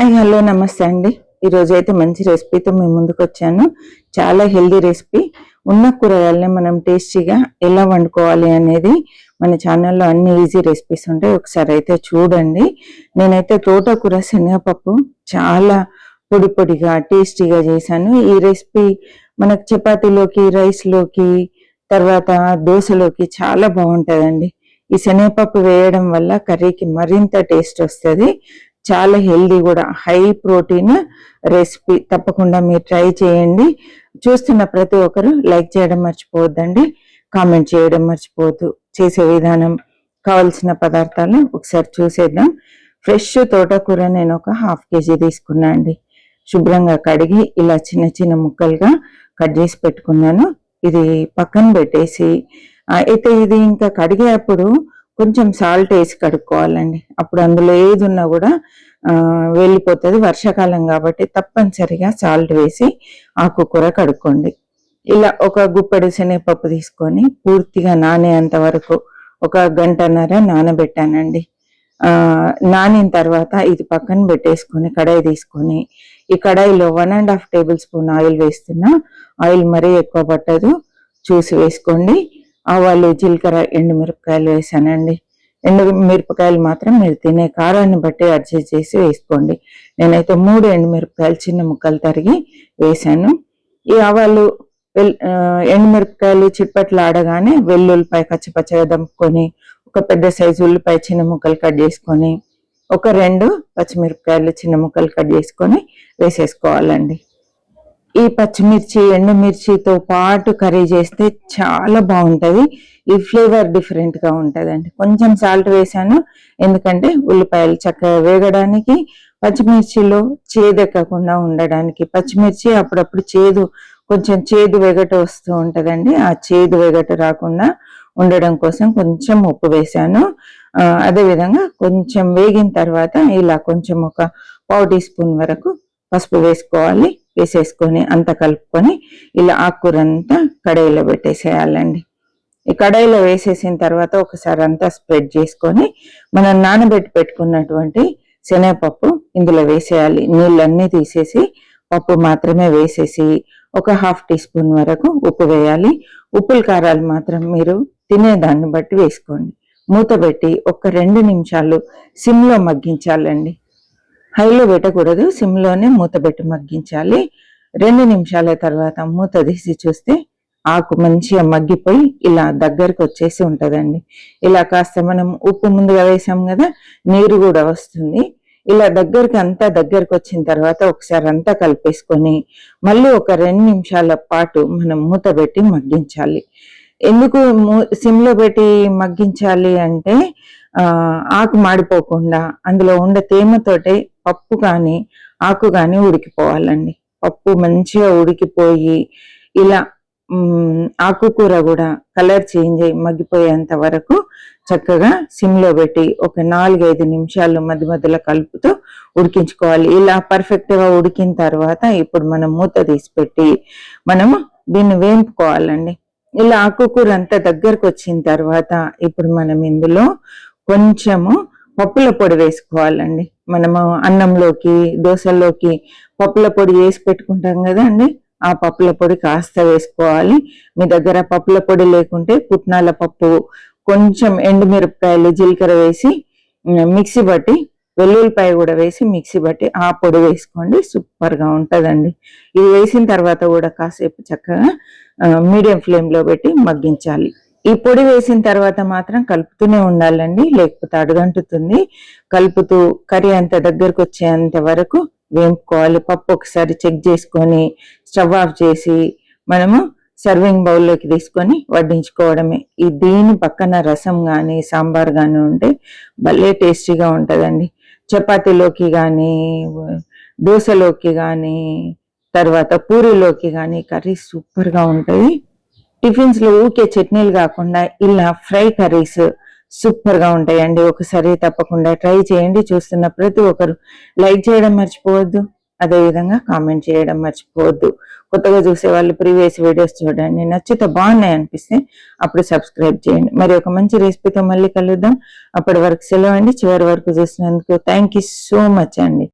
Hi hello నమస్తే అండి. ఈరోజు అయితే మంచి రెసిపీతో మేము ముందుకు వచ్చాను. చాలా హెల్దీ రెసిపీ. ఉన్న కూరగాయలని మనం టేస్టీగా ఎలా వండుకోవాలి అనేది మన ఛానల్లో అన్ని ఈజీ రెసిపీస్ ఉంటాయి. ఒకసారి అయితే చూడండి. నేనైతే తోటకూర శనగపప్పు చాలా పొడి పొడిగా టేస్టీగా చేశాను. ఈ రెసిపీ మనకు చపాతీలోకి, రైస్లోకి, తర్వాత దోశలోకి చాలా బాగుంటుందండి. ఈ శనగపప్పు వేయడం వల్ల కర్రీకి మరింత టేస్ట్ వస్తుంది. చాలా హెల్దీ కూడా, హై ప్రోటీన్ రెసిపీ. తప్పకుండా మీరు ట్రై చేయండి. చూస్తున్న ప్రతి ఒక్కరు లైక్ చేయడం మర్చిపోవద్దండి, కామెంట్ చేయడం మర్చిపోవద్దు. చేసే విధానం, కావలసిన పదార్థాలు ఒకసారి చూసేద్దాం. ఫ్రెష్ తోటకూర నేను ఒక 1/2 kg తీసుకున్నా అండి. శుభ్రంగా కడిగి ఇలా చిన్న చిన్న ముక్కలుగా కట్ చేసి పెట్టుకున్నాను. ఇది పక్కన పెట్టేసి అయితే ఇది ఇంకా కడిగేటప్పుడు కొంచెం సాల్ట్ వేసి కడుక్కోవాలండి. అప్పుడు అందులో ఏది ఉన్నా కూడా వెళ్ళిపోతుంది. వర్షాకాలం కాబట్టి తప్పనిసరిగా సాల్ట్ వేసి ఆకుకూర కడుక్కోండి. ఇలా ఒక గుప్పెడు శనగపప్పు తీసుకొని పూర్తిగా నానేంత వరకు ఒక గంటన్నర నానబెట్టానండి. నానిన తర్వాత ఇది పక్కన పెట్టేసుకొని కడాయి తీసుకొని, ఈ కడాయిలో 1.5 టేబుల్ స్పూన్ ఆయిల్ వేస్తున్నా. ఆయిల్ మరీ ఎక్కువ పట్టదు, చూసి వేసుకోండి. ఆవాలు, జీలకర్ర, ఎండుమిరపకాయలు వేసానండి. ఎండుమిరపకాయలు మాత్రం మీరు తినే కారాన్ని బట్టి అడ్జస్ట్ చేసి వేసుకోండి. నేనైతే 3 ఎండుమిరపకాయలు చిన్న ముక్కలు తరిగి వేసాను. ఈ ఆవాలు, ఎండుమిరపకాయలు చిట్పట్లు ఆడగానే వెల్లుల్లిపాయ కచ్చపచ్చగా దంపుకొని, ఒక పెద్ద సైజు ఉల్లిపాయ చిన్న ముక్కలు కట్ చేసుకొని, ఒక 2 పచ్చిమిరపకాయలు చిన్న ముక్కలు కట్ చేసుకొని వేసేసుకోవాలండి. ఈ పచ్చిమిర్చి, ఎండుమిర్చితో పాటు కర్రీ చేస్తే చాలా బాగుంటుంది. ఈ ఫ్లేవర్ డిఫరెంట్గా ఉంటుందండి. కొంచెం సాల్ట్ వేసాను, ఎందుకంటే ఉల్లిపాయలు చక్కగా వేగడానికి, పచ్చిమిర్చిలో చేదెక్కకుండా ఉండడానికి. పచ్చిమిర్చి అప్పుడప్పుడు కొంచెం చేదు వెగట వస్తూ ఉంటుందండి. ఆ చేదు వెగట రాకుండా ఉండడం కోసం కొంచెం ఉప్పు వేసాను. అదేవిధంగా కొంచెం వేగిన తర్వాత ఇలా కొంచెం ఒక 1/4 టీ స్పూన్ వరకు పసుపు వేసుకోవాలి. వేసేసుకొని అంతా కలుపుకొని ఇలా ఆకుకూర అంతా కడాయిలో పెట్టేసేయాలండి. ఈ కడాయిలో వేసేసిన తర్వాత ఒకసారి అంతా స్ప్రెడ్ చేసుకొని మనం నానబెట్టి పెట్టుకున్నటువంటి శనగపప్పు ఇందులో వేసేయాలి. నీళ్ళన్నీ తీసేసి పప్పు మాత్రమే వేసేసి ఒక 1/2 టీ స్పూన్ వరకు ఉప్పు వేయాలి. ఉప్పుల కారాలు మాత్రం మీరు తినేదాన్ని బట్టి వేసుకోండి. మూత పెట్టి ఒక 2 నిమిషాలు సిమ్లో మగ్గించాలండి. హైలో పెట్టకూడదు, సిమ్లోనే మూత పెట్టి మగ్గించాలి. 2 నిమిషాల తర్వాత మూత తీసి చూస్తే ఆకు మంచిగా మగ్గిపోయి ఇలా దగ్గరకు వచ్చేసి ఉంటుందండి. ఇలా కాస్త మనం ఉప్పు ముందుగా వేసాం కదా, నీరు కూడా వస్తుంది. ఇలా అంతా దగ్గరకు వచ్చిన తర్వాత ఒకసారి అంతా కలిపేసుకొని మళ్ళీ ఒక 2 నిమిషాల పాటు మనం మూత పెట్టి మగ్గించాలి. ఎందుకు సిమ్లో పెట్టి మగ్గించాలి అంటే ఆకు మాడిపోకుండా అందులో ఉండే తేమతోటే పప్పు కానీ ఆకు కానీ ఉడికిపోవాలండి. పప్పు మంచిగా ఉడికిపోయి ఇలా ఆకుకూర కూడా కలర్ చేంజ్ అయ్యి మగ్గిపోయేంత వరకు చక్కగా సిమ్లో పెట్టి ఒక 4-5 నిమిషాలు మధ్య మధ్యలో కలుపుతూ ఉడికించుకోవాలి. ఇలా పర్ఫెక్ట్గా ఉడికిన తర్వాత ఇప్పుడు మనం మూత తీసి పెట్టి మనము దీన్ని వేయించుకోవాలండి. ఇలా ఆకుకూర అంతా దగ్గరకు వచ్చిన తర్వాత ఇప్పుడు మనం ఇందులో కొంచెము పప్పుల పొడి వేసుకోవాలండి. మనము అన్నంలోకి, దోశల్లోకి పప్పుల పొడి వేసి పెట్టుకుంటాం కదా అండి, ఆ పప్పుల పొడి కాస్త వేసుకోవాలి. మీ దగ్గర పప్పుల పొడి లేకుంటే పుట్నాల పప్పు, కొంచెం ఎండుమిరపకాయలు, జీలకర్ర వేసి మిక్సీ బట్టి, వెల్లుల్లిపాయ కూడా వేసి మిక్సీ బట్టి ఆ పొడి వేసుకోండి. సూపర్గా ఉంటుందండి. ఇది వేసిన తర్వాత కూడా కాసేపు చక్కగా మీడియం ఫ్లేమ్లో పెట్టి మగ్గించాలి. ఈ పొడి వేసిన తర్వాత మాత్రం కలుపుతూనే ఉండాలండి, లేకపోతే అడుగంటుతుంది. కలుపుతూ కర్రీ అంత దగ్గరకు వచ్చేంత వరకు వేపుకోవాలి. పప్పు ఒకసారి చెక్ చేసుకొని స్టవ్ ఆఫ్ చేసి మనము సర్వింగ్ బౌల్లోకి తీసుకొని వడ్డించుకోవడమే. దీని పక్కన రసం కానీ సాంబార్ కానీ ఉంటే భలే టేస్టీగా ఉంటుందండి. చపాతీలోకి కానీ, దోశలోకి కానీ, తర్వాత పూరీలోకి కానీ కర్రీ సూపర్గా ఉంటుంది. టిఫిన్స్లో ఊకే చట్నీలు కాకుండా ఇలా ఫ్రై కర్రీస్ సూపర్గా ఉంటాయండి. ఒకసారి తప్పకుండా ట్రై చేయండి. చూస్తున్న ప్రతి ఒక్కరు లైక్ చేయడం మర్చిపోవద్దు, అదేవిధంగా కామెంట్ చేయడం మర్చిపోవద్దు. కొత్తగా చూసే వాళ్ళు ప్రీవియస్ వీడియోస్ చూడండి. నచ్చితే బాగున్నాయి అనిపిస్తే అప్పుడు సబ్స్క్రైబ్ చేయండి. మరి ఒక మంచి రెసిపీతో మళ్ళీ కలుద్దాం. అప్పటి వరకు సెలవు అండి. చివరి వరకు చూసినందుకు థ్యాంక్ యూ సో మచ్ అండి.